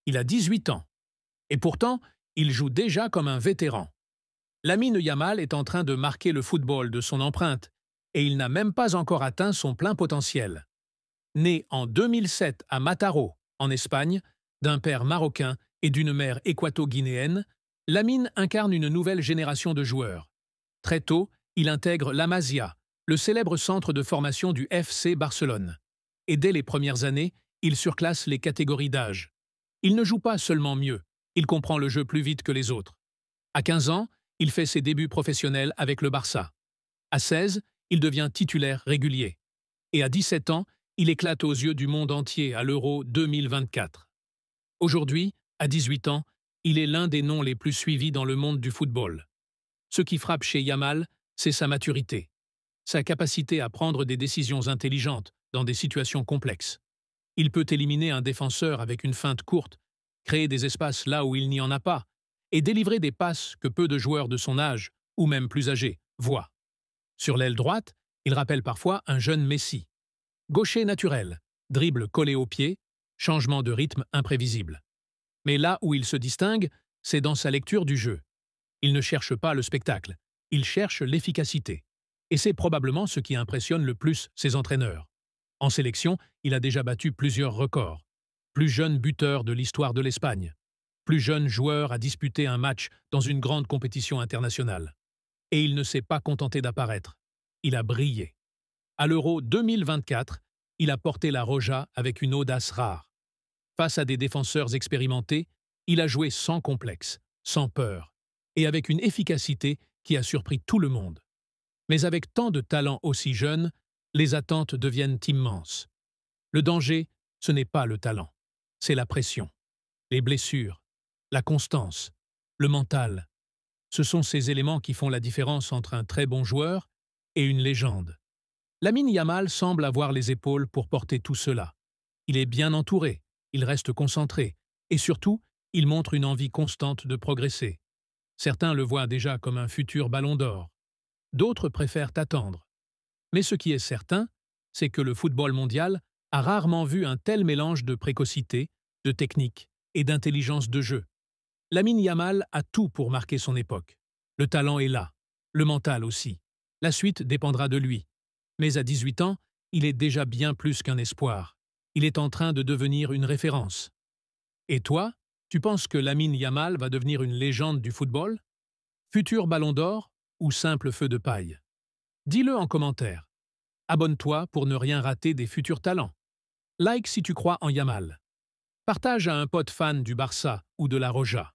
Il a 18 ans. Et pourtant, il joue déjà comme un vétéran. Lamine Yamal est en train de marquer le football de son empreinte, et il n'a même pas encore atteint son plein potentiel. Né en 2007 à Mataró, en Espagne, d'un père marocain et d'une mère équato-guinéenne, Lamine incarne une nouvelle génération de joueurs. Très tôt, il intègre la Masia, le célèbre centre de formation du FC Barcelone. Et dès les premières années, il surclasse les catégories d'âge. Il ne joue pas seulement mieux, il comprend le jeu plus vite que les autres. À 15 ans, il fait ses débuts professionnels avec le Barça. À 16, il devient titulaire régulier. Et à 17 ans, il éclate aux yeux du monde entier à l'Euro 2024. Aujourd'hui, à 18 ans, il est l'un des noms les plus suivis dans le monde du football. Ce qui frappe chez Yamal, c'est sa maturité, sa capacité à prendre des décisions intelligentes dans des situations complexes. Il peut éliminer un défenseur avec une feinte courte, créer des espaces là où il n'y en a pas, et délivrer des passes que peu de joueurs de son âge, ou même plus âgés, voient. Sur l'aile droite, il rappelle parfois un jeune Messi. Gaucher naturel, dribble collé au pied, changement de rythme imprévisible. Mais là où il se distingue, c'est dans sa lecture du jeu. Il ne cherche pas le spectacle, il cherche l'efficacité. Et c'est probablement ce qui impressionne le plus ses entraîneurs. En sélection, il a déjà battu plusieurs records. Plus jeune buteur de l'histoire de l'Espagne. Plus jeune joueur à disputer un match dans une grande compétition internationale. Et il ne s'est pas contenté d'apparaître. Il a brillé. À l'Euro 2024, il a porté la Roja avec une audace rare. Face à des défenseurs expérimentés, il a joué sans complexe, sans peur, et avec une efficacité qui a surpris tout le monde. Mais avec tant de talent aussi jeune, les attentes deviennent immenses. Le danger, ce n'est pas le talent, c'est la pression, les blessures, la constance, le mental. Ce sont ces éléments qui font la différence entre un très bon joueur et une légende. Lamine Yamal semble avoir les épaules pour porter tout cela. Il est bien entouré, il reste concentré, et surtout, il montre une envie constante de progresser. Certains le voient déjà comme un futur ballon d'or. D'autres préfèrent attendre. Mais ce qui est certain, c'est que le football mondial a rarement vu un tel mélange de précocité, de technique et d'intelligence de jeu. Lamine Yamal a tout pour marquer son époque. Le talent est là, le mental aussi. La suite dépendra de lui. Mais à 18 ans, il est déjà bien plus qu'un espoir. Il est en train de devenir une référence. Et toi, tu penses que Lamine Yamal va devenir une légende du football? Futur ballon d'or ou simple feu de paille? Dis-le en commentaire. Abonne-toi pour ne rien rater des futurs talents. Like si tu crois en Yamal. Partage à un pote fan du Barça ou de la Roja.